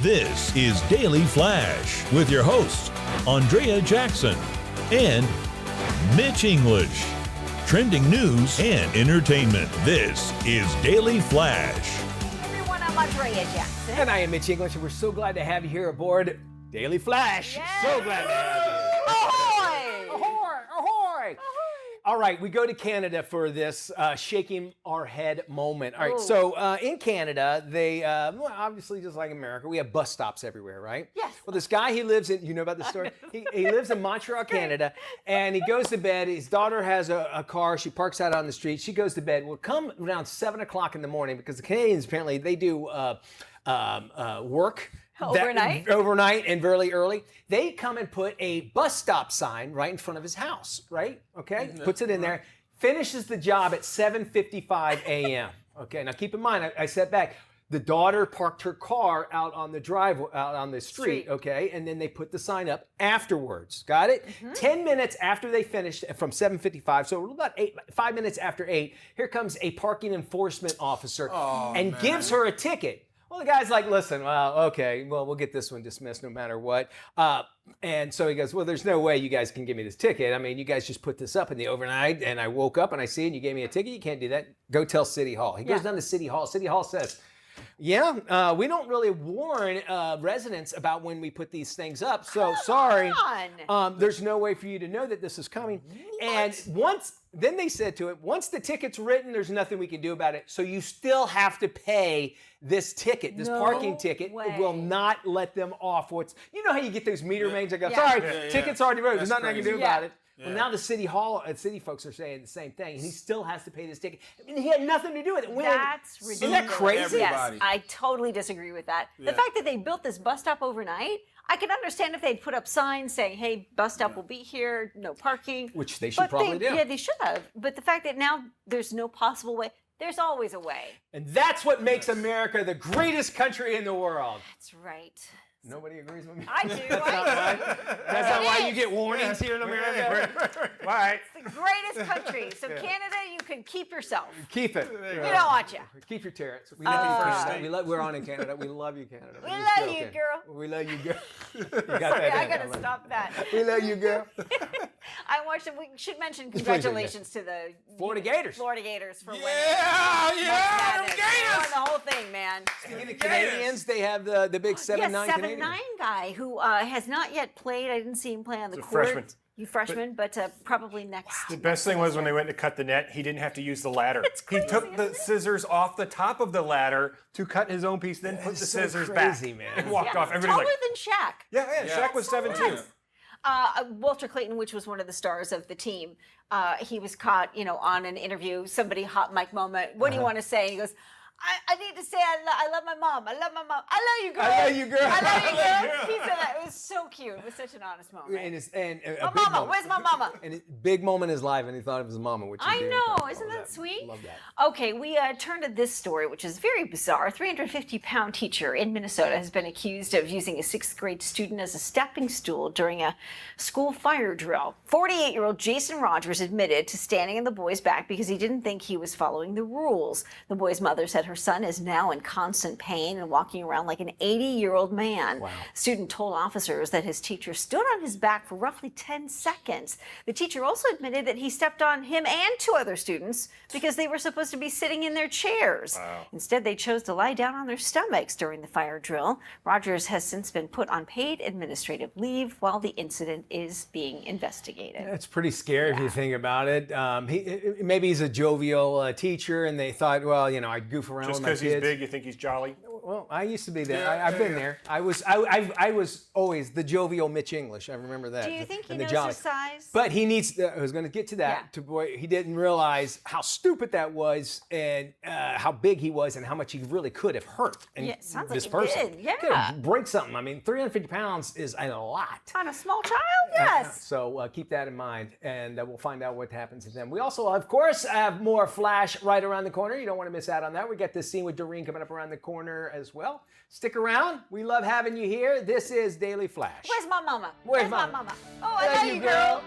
This is Daily Flash with your hosts, Andrea Jackson and Mitch English. Trending news and entertainment. This is Daily Flash. Everyone, I'm Andrea Jackson. And I am Mitch English, and we're so glad to have you here aboard Daily Flash. Yes. So glad to have you. Ahoy! Ahoy! Ahoy! All right, we go to Canada for this shaking our head moment. All right, Ooh. so in Canada, they, well, obviously just like America, we have bus stops everywhere, right? Yes. Well, this guy, he lives in, you know about the story? He lives in Montreal, Canada, and he goes to bed. His daughter has a car. She parks out on the street. She goes to bed. Well, come around 7 o'clock in the morning, because the Canadians, apparently, they do work. Overnight and very early. They come and put a bus stop sign right in front of his house, right? Okay, puts it in there, finishes the job at 7:55 a.m. Okay, now keep in mind, I said back, the daughter parked her car out on the driveway, out on the street, okay, and then they put the sign up afterwards. Got it? 10 minutes after they finished from 7:55, so about 5 minutes after 8, here comes a parking enforcement officer and gives her a ticket. Well, the guy's like, listen, well, okay, well, we'll get this one dismissed no matter what. And so he goes, well, there's no way you guys can give me this ticket. I mean, you guys just put this up in the overnight, and I woke up and I see it, and you gave me a ticket. You can't do that. Go tell City Hall. He goes down to City Hall. City Hall says, yeah, we don't really warn residents about when we put these things up. So sorry, there's no way for you to know that this is coming. What? And then they said to it, once the ticket's written, there's nothing we can do about it. So you still have to pay this ticket, this parking ticket. Way. Will not let them off. You know how you get those meter maids that go, sorry, ticket's already wrote. There's nothing I can do about it. Yeah. Well, now the city folks are saying the same thing, and he still has to pay this ticket. I mean, he had nothing to do with it. That's ridiculous. Isn't that crazy? Yes, Everybody. I totally disagree with that. The fact that they built this bus stop overnight, I could understand if they'd put up signs saying, hey, bus stop will be here, no parking. Which they should probably do. Yeah, they should have. But the fact that now there's no possible way, there's always a way. And that's what makes America the greatest country in the world. That's right. Nobody agrees with me. I do. That's not why you get warnings here in America. Why? It's the greatest country. So Canada, you can keep yourself. Keep it. We don't want you. Keep your terrence. We love you, Canada. We're on in Canada. We love you, Canada. We love you, girl. We love you, girl. You got Sorry, that I in. gotta stop that. We love you, girl. I watched it. We should mention congratulations to the Florida Gators. Florida Gators for winning. Yeah, They won the whole thing, man. Speaking of Canadians, they have the big 7'9" Canadian. 7'9" guy who has not yet played. I didn't see him play on the court. Freshman. You freshman, but probably next. The best thing was when they went to cut the net, he didn't have to use the ladder. It's crazy, He took the isn't it? scissors off the top of the ladder to cut his own piece, then put the so scissors crazy, back man. and walked off. Taller Everybody's like, than Shaq. yeah, Shaq was 7'2". Walter Clayton, which was one of the stars of the team, he was caught, on an interview. Somebody hot mic moment. What do you want to say? He goes, I need to say I love my mom. I love my mom. I love you, girl. I love you, girl. I love you, girl. He said that. It was so cute. It was such an honest moment. And a My big mama. moment. Where's my mama? And a big moment in his life, and he thought of his mama, which I is know. Isn't that sweet? Love that. Okay, we turn to this story, which is very bizarre. A 350-pound teacher in Minnesota has been accused of using a 6th grade student as a stepping stool during a school fire drill. 48-year-old Jason Rogers admitted to standing in the boy's back because he didn't think he was following the rules. The boy's mother said her son is now in constant pain and walking around like an 80-year-old man. Wow. Student told officers that his teacher stood on his back for roughly 10 seconds. The teacher also admitted that he stepped on him and 2 other students because they were supposed to be sitting in their chairs. Wow. Instead, they chose to lie down on their stomachs during the fire drill. Rogers has since been put on paid administrative leave while the incident is being investigated. It's pretty scary if you think about it. Maybe he's a jovial teacher, and they thought, well, I goof around just with my because kids. he's big, you think he's jolly? Well, I used to be there. I've been there. I was always the jovial Mitch English. I remember that. Do you think he And the knows jolly. his size? But he needs. I was going to get to that. Yeah. He didn't realize how stupid that was, and how big he was, and how much he really could have hurt. And Yeah, it sounds this like it person did, yeah. could have break something. I mean, 350 pounds is a lot. On a small child? Yes. So keep that in mind, and we'll find out what happens to them. We also, of course, have more Flash right around the corner. You don't want to miss out on that. We got this scene with Doreen coming up around the corner as well. Stick around. We love having you here. This is Daily Flash. Where's my mama? Where's my mama? mama? Oh, I love you, girl.